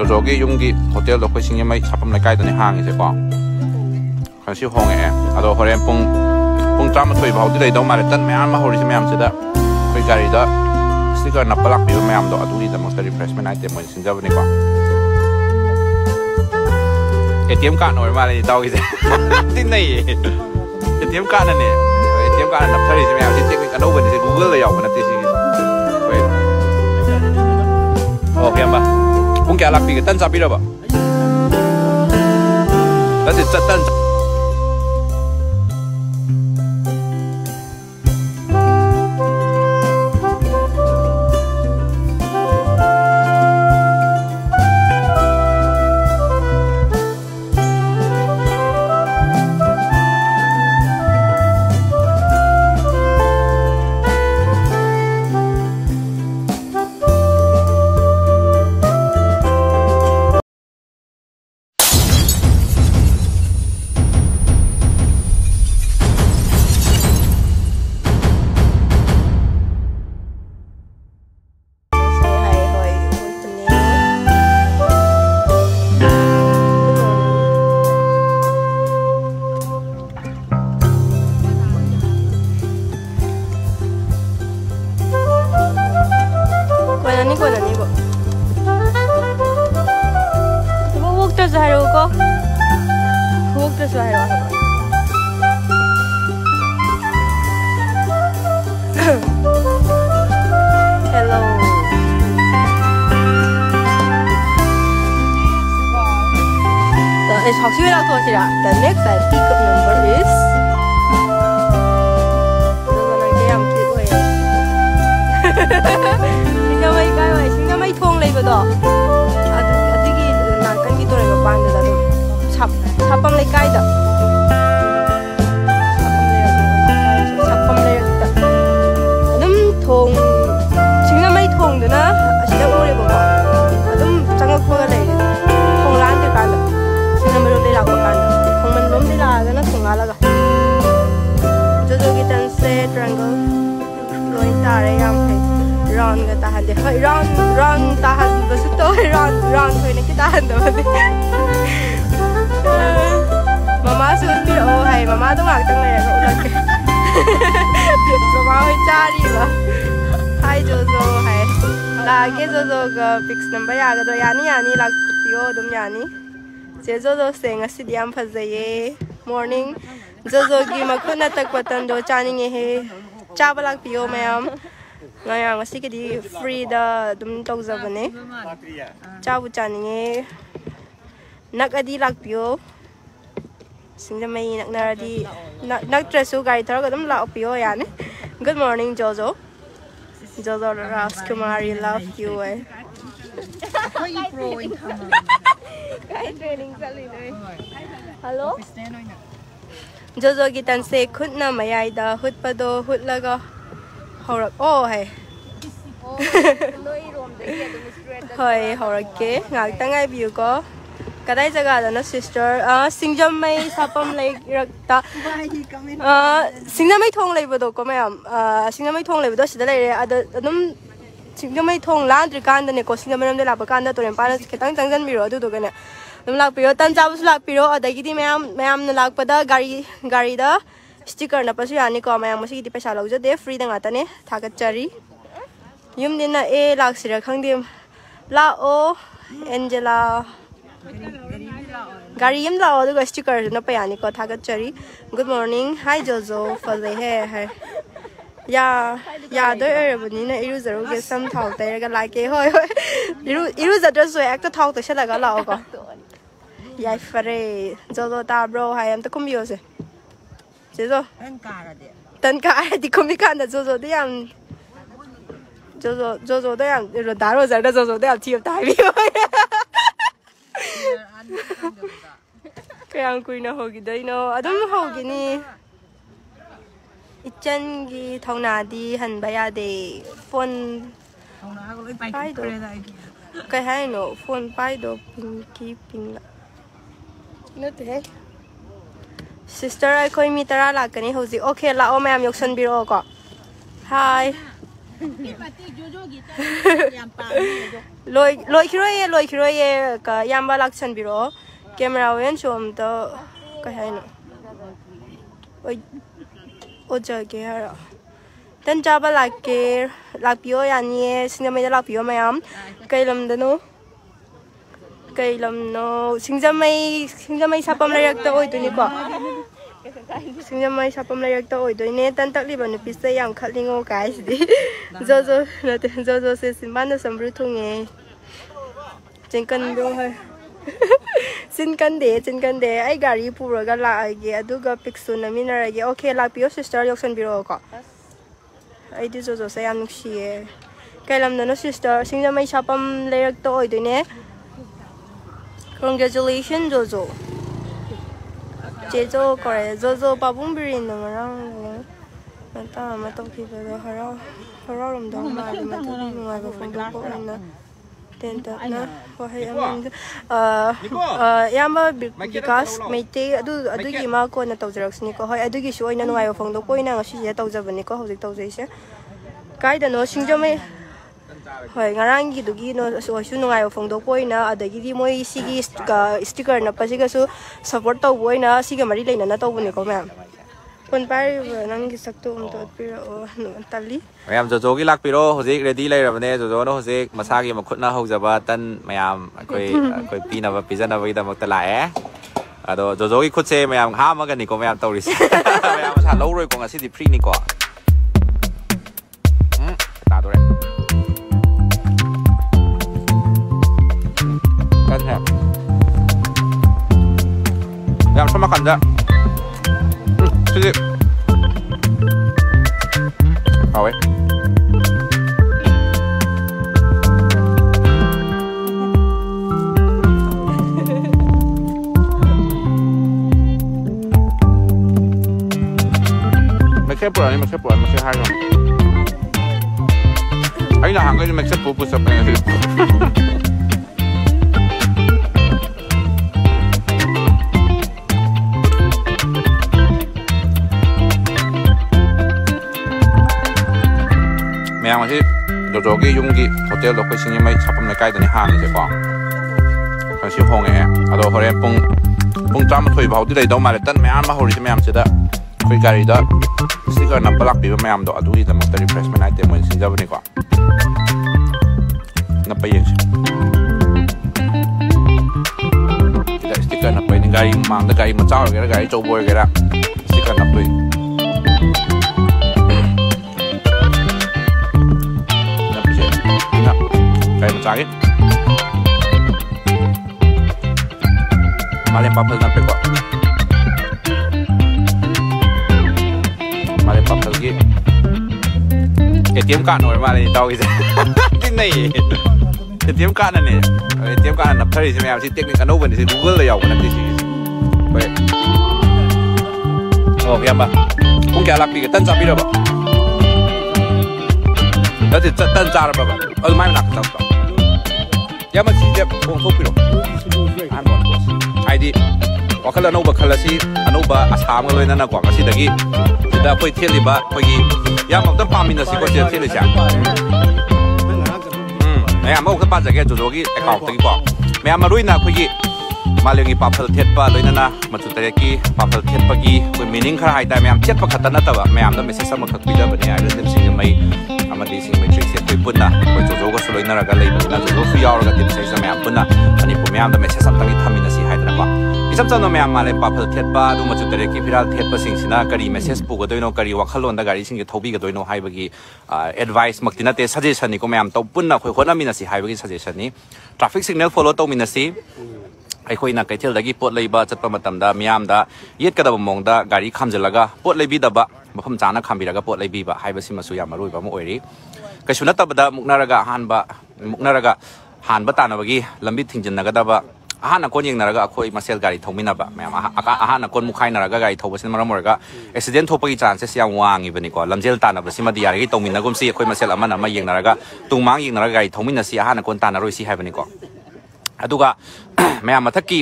Jojogi yumgi hotel do koi singye mai sapam lai kai da ne hang ise ko kan si hong e ado horen pung tram thoi bau di dai do mare tan meam ma hori se meam se da koi gari da sticker na palak pi meam do adu di da most refreshment item mo sin jab ni ko ATM card no ma le tao ise tin nei ATM card na ne ATM card na thari se meam si tik ano ben se Google la yaw na ti si okay ba kung kaya lakpi ka tan sabi na ba kasi tan The next pickup number is singa mai thong lei ba do adigi na kan gi tore ba pan da do chapam lei kai da chapam lei da adum thong singa mai thong da na asida ore ba adum changak ba lei thong lan de kan singa mai ro de la ko kan thong man rom de la ga na thong ala ga jojo gi tan se triangle loin ta re yam hai Ron ga tahan de hoy ron tahan basu to ron hoy na ki tahan da ba mama sun pi o hai mama to ngak tang le ro la ke mama hoy chari ba hai jojo hai la ke jojo ga fix number ya ga do yani lak pio dum yani je jojo se ngasi diam phajaye morning jojo gi makhuna tak patan do chani nge he cha balak pio mayam ngayang ngasi ke di free da dum tog zabane chabu chaninge nak adi lak pio singja mai nak naradi nak tresu gari thar ga dum la pio yani good morning jojo Ras Kumari love you What you pro in camera kai training chali noi hello jojo gitan se khut na mayai da hut pa do hut laga horak oh hai noi rom de ye dum straight hoi horak ke ngak tangai view ko kadai jaga da na sister singjam mai sapam lai rakta singjam mai thong lai bodo ko mayam singjam mai thong lai bodo sida lai re adum singjam mai thong lan tri kan da ne ko singjam ram de la ba kan da toren pa na ketang changjan mi ro du do ga ne dum lak piro tan jabu lak piro adagi di mayam na lak pada gari da sticker na pasu yani ko mayam masi di paisa lau jade free da ngata ne thagat chari yum din na e lak sira khangdim la o Angela gari yum la o du sticker na pa yani ko thagat chari good morning hi jojo fale hai ya do bani na iru zaro ge sam thau te ga like hoi iru zadra so ek ta thau te shala ga la o ko yai fare jojo ta bro hai am ta kumyo se Jojo tan ka di komi kan da jojo de yang jojo de yang ro da ro za da jojo de yang ti ta bi kayang kui na hogi dai no adum hogi ni ichan gi thongna di han ba ya de phone thongna ko loi pai do kai hai no phone pai do ping la no te sister I koi mi tara la kani hoji okay la o ma'am yoksan biro ko hi lôi khi rồi cả yam ba lắc chân biro camera wen chôm to cái hay nữa ôi trời kia tên cha ba lạc bio yani sinh ra mấy lạc bio mày am cây lâm đó nó cây lâm nó sinh ra mấy sapam lại được ôi tụi nhỉ quá sinh ra mấy sapam lại được ôi tụi nhỉ tên tắc li bằng nếp say yang khát linh ngô cái gì zo sẽ xin ban được sắm bữa thu nghe trên cân đâu hơi xin cân để ai gari pura cái lại cái aduga pixun nami na cái ok lạc bio sister yok san biro ko ai đi zo sẽ am nục xie cái làm nó sister sinh ra mấy sapam lại được ôi tụi nhỉ congratulations Jojo. Jojo kore Jojo babung birin no marang. Mata mata kita dah harau ram dah mata nungai ba phone ko na. Tenta na wahai amang yamba because meite adu gi ma ko na tawjarak ni ko hoi adu gi shoi na nungai ba phone ko ina ngasi ya tawjabani ko hojik tawjai se. Kai da no singjamai hoi ngarang gi dugi no so su nungai phone do poina adagi di moi sigi sticker na pasiga su support to boina siga mari leina na to buni ko ma'am kon pari nang gi sakto um to piro no tali mayam Jojo gi lak piro hojik ready lai rabane Jojo no hojik masa gi makhut na hojaba tan mayam koi pi na ba pizana ba da makta lae ado Jojo gi khut se mayam ha ma ga ni ko mayam tawris mayam sa lo roi ko ngasi di free ni ko ta do re kan ha yang sama kan dah sedih awe macam hai dong ai nak hanggai macam pupus apa yang yang masih Jojo gi yung gi hotel lo ko sing mai chapam le kai da ni hang je ko kan si hong e ado hore pung jam thoi bau di dai do ma le tan me am ma hori me am che da koi gari da sticker na balak bi me am do adu gi da master refreshment item mo sing jab ni ko na pa yen da sticker na pa ni gari mang da gari ma chao ge gari chou boy ge da sticker na pa kayak mencari malam papel sampai kok malam papel gitu ATM card normal ini tahu gitu ini ATM card nih ATM card nak cari sih macam teknik anu bener sih Google lah ya nanti sih baik oh ya mbak mungkin alak pikir tan sampai berapa nanti tan cara berapa oh main nak tahu ya masih dia untuk piro angon bos ID wakal anoba kalasi anoba asam kalau ina nak masih lagi sudah koi tieliba koi ya mau tempat mina sih koi tieli siapa mau tempat jaga Jojo gi account lagi kok mau marui nak koi malengi papel tietpa loina na macam teriki papel tietpa gi koi meaning kerah ada mau tietpa kata nata ba mau dah mesti sama kak bila bani ada dem sing mai amadi sing matrix koi pun na koi Jojo ko soloina raga lei na Jojo fuyar raga dem sing sama pun na ani pun mau dah mesti sama tadi thamina si hai na ba isam chano mau male papel tietpa du macam teriki viral tietpa sing sina kari message pu ko doino kari wakhalon da gari sing ke thobi ko doino hai bagi advice maktina te suggestion ni ko mau tau pun na koi khona mina si hai bagi suggestion ni traffic signal follow tau mina siไอ้คนนักไอ้เที่ยวดากี้ปวดเลยบ้าจัดประมาทดามยามดายึดกระดับมองดาการีคำจะละก็ปวดเลยบีดาบะมาพุ่มจานะคำบีละก็ปวดเลยบีบะให้บสิมาสุยามาลุยบะมุ่งเอริกระชุนัตตบดามุกนาระกะหันบะมุกนาระกะหันบะตานะบะกี้ลำบิดทิ้งจันนะก็ดาบะหันนักคนยิงนาระกะคุยมาเซลการีทงมินาบะแม่หันนักคนมุขไข่นาระกะการีทงบสิมาละมระกะอุบิเหตุทบกีจานเสียงวางอีบันนี่ก็ลำเจลตานะบสิมาดีอะไรที่ทงมินากุมซีคุยมาเซลอามันนะมายิงนาระกะตุงมังยิงนาระกะการีทงมินาซีหันนักคนตานะรุยซีให้บันนี่ก็ไ aduga mayam mathaki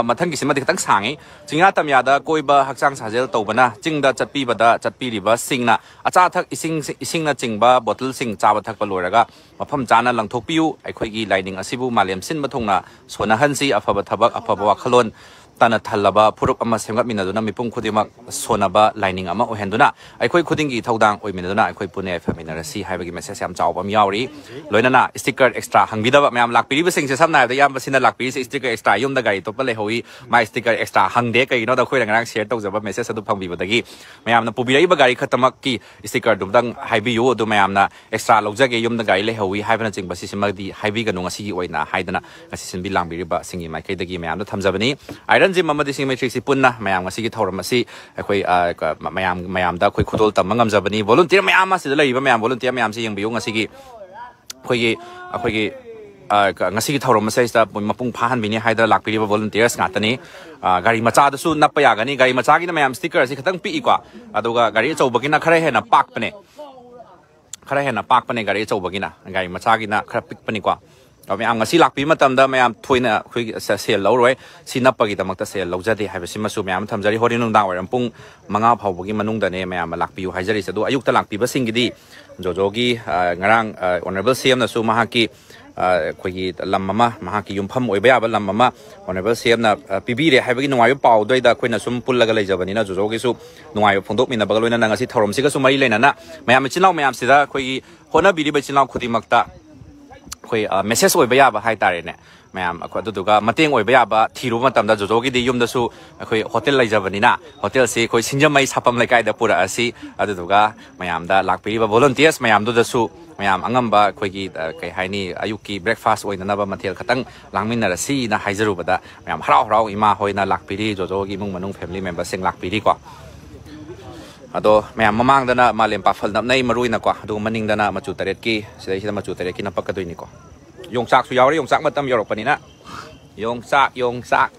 mathangki simadi khitang sangi chinga tamyada koiba hakchang sajel tobana chingda chatpi bada chatpi riba singna acha thak isingna chingba bottle sing chawa thak paloraga mafam chana langthokpiu aikhoigi lining asibu malem sinba thongna sona hansi afaba thabak afaba wakhalon tana thalaba purup ama semgat minaduna mipum khudima sonaba lining ama ohenduna aikhoi khudingi thodang oiminaduna aikhoi pune faminarasi haibagi message yam chawba miyauri loinana sticker extra hangbidaba mayam lakpiri basing se samna da yam basina lakpiri se sticker extra yum da gari to pale hoi my sticker extra hangde kai no da khoi rang share tawjaba message adu phangbibadagi mayam na pubirai ba gari khatamak ki sticker dumdang haibi yu adu mayam na extra lojage yum da gari le hoi haibana ching basi simadi haibi ga nunga sigi oina haidana ngasi sinbi langbiri ba singi mai kai dagi mayam da thamjabani Ji mamadi sing matrix punna mayam ngasi gi thoram asi akhoi mayam da khoi khudol tam ngam jabani volunteer mayam asi da leiba mayam volunteer mayam si yengbiu ngasi gi khoi gi ngasi gi thoram sai sta mapung phahan bini haida lakpiri ba volunteers ngatani gari macha da su nappa ya gani gari macha gi na mayam sticker asi khatang pi kwa aduga gari chawbagi na khare hena pak pane gari chawbagi na gari macha gi na khara pik pani kwa mayam ngasi lakpi matamda mayam thoina khoi sel loroi sinapagi damakta sel lojade haibasi masu mayam thamjari horin nungdang waram pung manga phawbagi manungda ne mayam lakpi haijari sadu ayukta lakpi basingidi jojogi ngarang honorable cm na su mahaki khoi lamama mahaki yumpham oiba ya lamama honorable cm na pibire haibagi nungai pau doida khoina sum pullaga leijabani na jojogi su nungai phongdok mina bagaloina ngasi thorom siga su mari leina na mayam chinau mayam sida khoi hona biri ba chinau khudimakta khoi message oiba ya ba hai tare ne mayam akwa duga mateng oiba ya ba thiru matamda jojogi di yum da su khoi hotel laijabani na hotel si khoi singjamai sapam laikai da pura asi aduga mayam da lakpiri ba volunteers mayam du da su mayam angamba khoi gi kai haini ayuki breakfast oina na ba mathel khatang langmin na si na haijaru bada mayam harau ima hoina lakpiri jojogi mung manung family members sing lakpiri ko ado mayam mamang dana malem pafal na nai maruina ko adu maning dana machu taret ki sidai sida machu taret ki na pakadoi ni ko yongsak su yawri yongsak matam yorok panina yongsak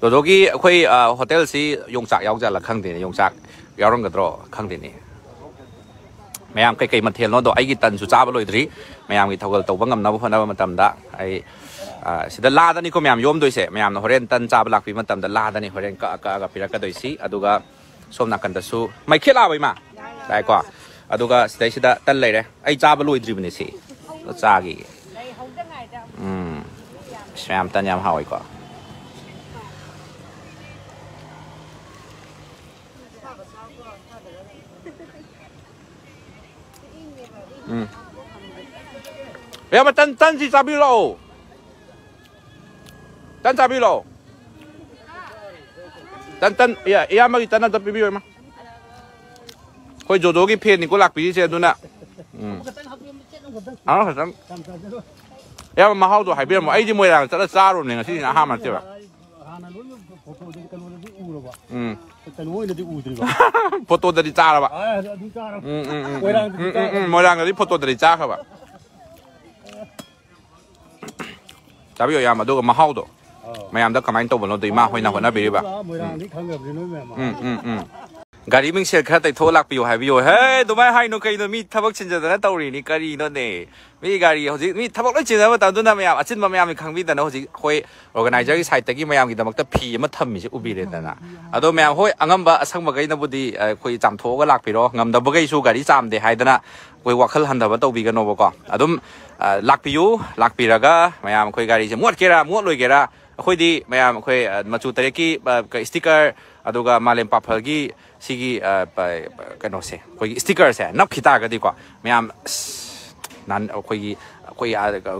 dodogi khoi hotel si yongsak yawja la khangde ni yongsak yarong gadro khangde ni mayam kai mathel no do ai gi tan su cha ba loidri mayam gi thogal to bangam na phana matam da ai sida la da ni ko mayam yom doi se mayam no horen tan cha ba lakpi matam da la da ni horen ka piraka doi si aduga somna kandasu mai khela bai ma dai ko aduga sidai sida tan leire ai cha ba loidri bani si to cha gi sham tan yam hawai ko ya ma tan si cha bi lo tan cha bi lo tan ya ma tan na pi bi ma khoi jojo gi phe ni ko lak pi se du na khatan ya ma hau do hai bi ma ai ji moi rang cha cha ro ni nga si na ha ma che ba photo da di cha ra ba moi rang di photo da di cha kha ba cha bi ya ma do ma hau do mayam da kamai to bono dei ma hoina hona biri ba gari ming share kha tai tholak piu hai biu he do mai hai no kai no mi thabak chin ja da tauri ni kari no ne mi gari hoji mi thabak loi chin ba ta du na mayam achin ba mayam khangbi da no hoji khoi organizer gi side ta gi mayam gi damak ta phi ma thammi se ubi le da na ado mayam hoi angam ba asang ba gai na budi khoi cham tho ga lak pi ro ngam da ba gai su gari cham de hai da na khoi wakhal han da ba to bi ga no ba ko adum lak piu lak pi ra ga mayam khoi gari je mot kera mot loi kera khoi di mayam khoi machu tare ki sticker aduga malem paphal gi sigi kano se khoi sticker se nap khita ga di ko mayam nan khoi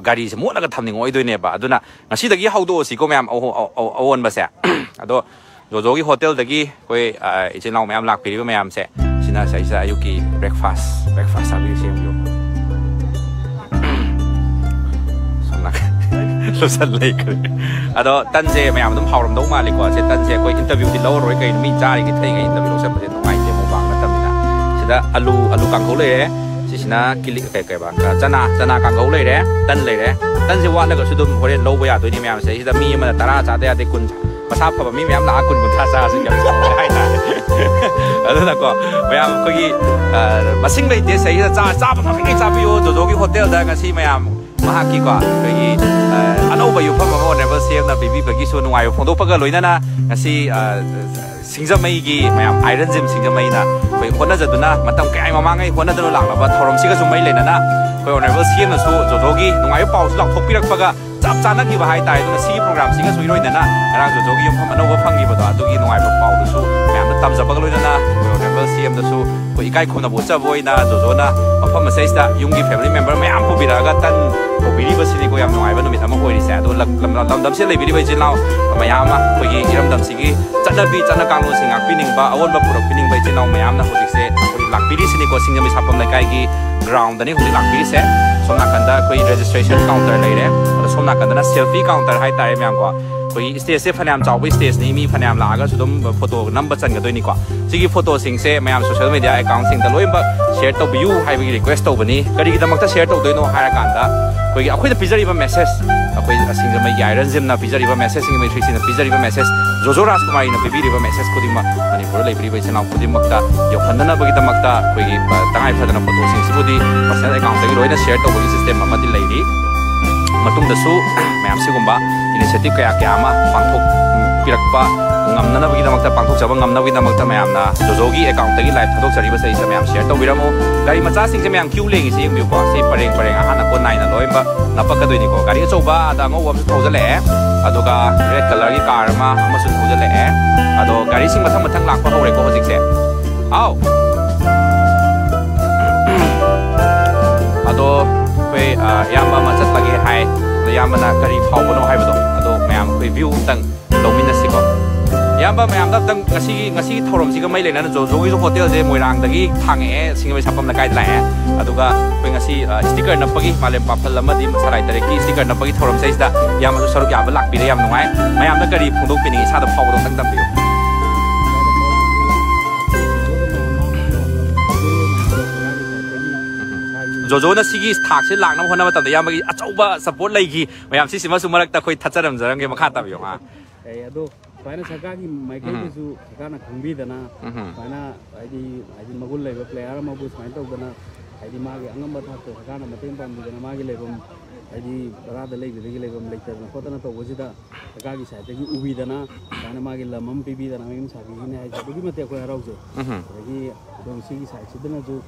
gari se mot la ga thamning oi doi ne ba aduna ngasi da gi haudo si ko mayam awon ba se ado jojo gi hotel da gi khoi ichenau mayam lak pi mayam se sina sai sa ayuki breakfast abi se yo lusan lei kre ado tan je mayam dum hauram do ma li ko se tan je koi interview di lo roi kai mi chari ki thei ga interview se pa no mai je mo bang na tam na sida alu kang ko le si sina kili kai ba chana kang ko le re tan je wa la ga su dum horen lo ba ya doi ni mayam se sida mi ma tara cha de kun masa pha ba mi mayam la kun tha sa sin ga hai na ado na ko mayam ko gi masing lei de se cha ba ma kai cha bi yo jo gi hotel da ga si mayam mahaki ko kay anauba yu pham mo never save na bibi bagi so nungai phongdo paga loina na ngasi singjamai gi mayam iron gym singjamai na koi hona jaduna matam kai mamangai hona dano laklaba thorom siga sumai lena na koi never save na su jojogi nungai pau su lak thokpirak paga chap chana gi bahai tai na si program singa sui roi na rang jojogi yum pham anauba phangi ba da adugi nungai pau du su mayam na tam jabaga loina na koi never save da su koi ikai khona bo cha boina jojona mafam masaista yungi family member mayam pu biraga tan biri basini ko yam nungai ba numit ama hoi ri sa do lam se le biri ba jinau mayam ma koi gi iram dam sigi chana bi chana kanglo singak pining ba awon ba purok pining ba jinau mayam na hojik se koi lak biri sini ko singjami sapam lai kai gi ground dani holi lak biri se somna kanda koi registration counter lai re somna kanda na selfie counter hai tai mayam ko koi stage se phanam chaw bi stage ni mi phanam la ga sudum photo number chan ga doi ni ko sigi photo sing se mayam social media account sing da loi ba share to view hai bi request to bani kari gi damak ta share to doi no ha ra kanda koi gi akhoi da pizari ba message akhoi asing mai iron gym na pizari ba message sing mai thisi na pizari ba message jojo ras kumari na pibiri ba message ko dima manipur lai biri ba chana ko dima ta yo khandana ba gi damak ta koi gi tangai phadana photo sing si budi personal account gi loi na share to ba system ma di lai ri matung da su mayam si gumba initiative kaya kaya ma pangthok pirakpa ngamna na bagi damak ta pangthok jaba ngamna bagi damak ta mayam na jojogi account tagi live thadok sari ba sai sa mayam share to biramo gari macha sing se mayam queue lengi se yemi ko se pareng ahana ko nai na loimba napaka doi ni ko gari choba ada ngo wam thojale aduga red color gi car ma amasu thojale ado gari sing mathang lakpa hore ko hojik se au ado koi yamba ma chat lagi hai yamba na kari phau bono hai bodo ado mayam koi view tang lomina siko yamba mayam da tang ngasi thorom siga mai lena jo jogi jo hotel je moirang dagi thange singai sapam na kai lai aduga koi ngasi sticker na pagi malem papal lama di sarai tare ki sticker na pagi thorom size da yamba so saruk yamba lak bi yam nungai mayam da kari phongdok pini sa da phau bodo tang tam biu jojo na sigi thak se lakna hona ma ta da yamagi achauba support laigi mayam si sima sumarak ta khoi thacharam jarang ge makha ta biyo ha ado paina saka gi maikai su saka na khangbi dana paina aidi magul leba player ma bu smile to dana aidi ma ge angam ba thak saka na mateng pam dana ma ge lebom aidi bara da lei de ge lebom leiter na khotana to bojida saka gi sai gi ubi dana paina ma ge lamam pibi dana ngim sa gi ne ai gi mate ko harau jo gi dong sigi sai sidana jo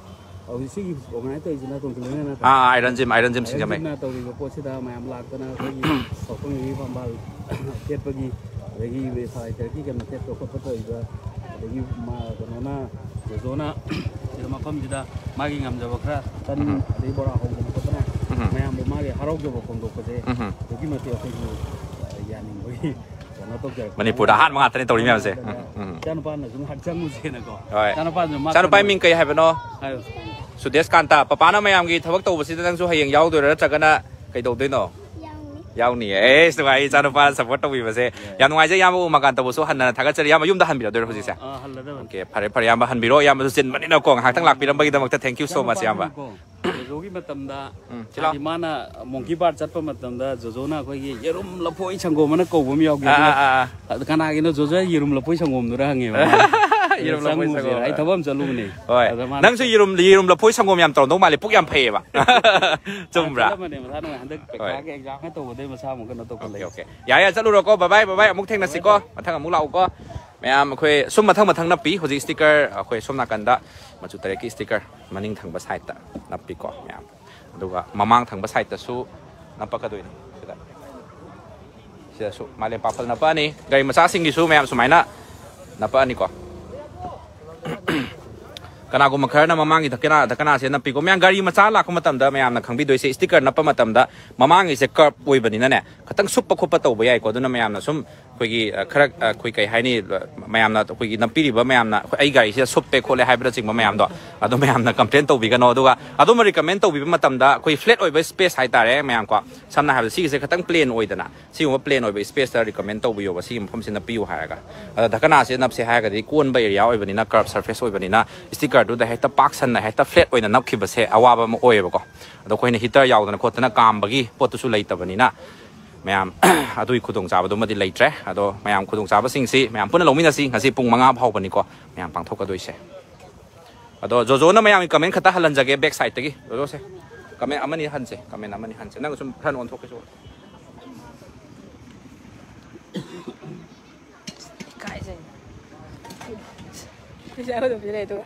obviously organize to isna tong kilena na iron gym singamai na to gi ko sida mayam lak na gi sokong gi pambal ket pagi lagi we sai terki kan ket to ko to iba lagi ma na zona sira ma pam jida magi ngam jaba khra tan dei bora ho ko na mayam ma ge harau ge bo kong do ko je gi mate ko gi yani gi Manipur da han mga tani tori miyam se Chanpa na sung hat changu je na ko Chanpa ming kai hai no Sudesh Kanta papa na mayam gi thawak to basi dang su hayeng yaw do ra chagana kai do no yaw ni sugai Chanpa support to wi base yam ngai je yam u makan to su han na thaga chari yam yum da han bi do hoji se okay phare yam han biro yam su sin mani na ko hak tang lak piram bagi damak ta thank you so much yam ba jogi matamda di mana monkey bar chatpa matamda jojona ko gi yerum lapoi changom mana ko bum yaw gi kana gi no jojo yerum lapoi changom nu ra hange yerum lapoi changom ai thabam chalu ne nang su yerum lapoi changom yam tong dong mali puk yam phe ba chumra ke exam hai to de masa mo kan to ko le okay ya chalu ro ko bye bye amuk theng na si ko mathang amuk lau ko mayam khoi sum mathang na pi hoji sticker khoi sum na kan da machu tare ki sticker maning thang ba side ta na pi ko mayam aduga mamang thang ba side ta su na pa ka doi ni sida su male pa phal na pa ni gai macha sing gi su mayam sumaina na pa ni ko kana ko makhar na mamang gi thakana se na pi ko mayam gari macha la ko matam da mayam na khangbi doi se sticker na pa matam da mamang gi se curb oi bani na ne khatang sup pa khopa to ba yai ko duna mayam na sum khoi khara khoi kai hai ni mayam na khoi nampi ri ba mayam na ai gari se sup pe khole hai bra ching ba mayam do ado mayam na complain to bi ga no duga ado ma recommend to bi matam da khoi flat oi ba space hai ta re mayam ko samna ha si se khatang plain oi dana si mo plain oi ba space ta recommend to bi yo ba si phom sin na pi u ha ga ada dakana se nap se ha ga di kon ba area oi bani na curb surface oi bani na sticker du da hekta park san na hekta flat oi na nap khi ba se awa ba mo oi ba ko ado khoi ni heater yaw dana khotana kam ba gi pot tu su lai ta bani na mayam adui khudong chaba do madi leitre ado mayam khudong chaba sing si mayam puna lomina si ngasi pung manga phau bani ko mayam pangthok ka doi se ado jojo na mayam comment khata halan jage back side tagi jojo se comment amani hanse comment amani hanse nang sum than on thok ke so kai je sai ho do bi le to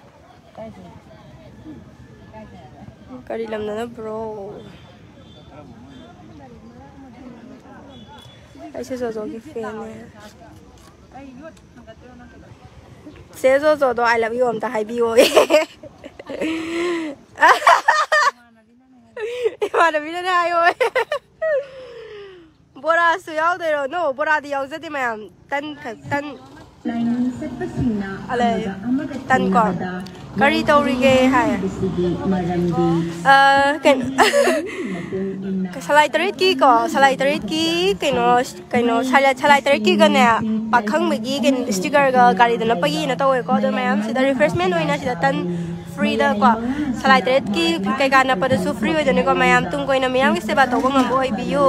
kari lam na bro ai se zo ki fan ne se zo do I love you om ta hai bi o mà là video này rồi bora su yao de ro no bora di yao zati ma tan ale tan ko kari tori ge hai ken salai trit ki ko salai trit ki keno salai trit ki ga ne pakhang me gi ken sticker ga kari da na pagi na to ko do ma sida refreshment oina sida tan free da ko salai trit ki kai ga na pa da su free ho de ne ko ma yam tum ko ina me yam ki se ba to ko ngam oi bi yo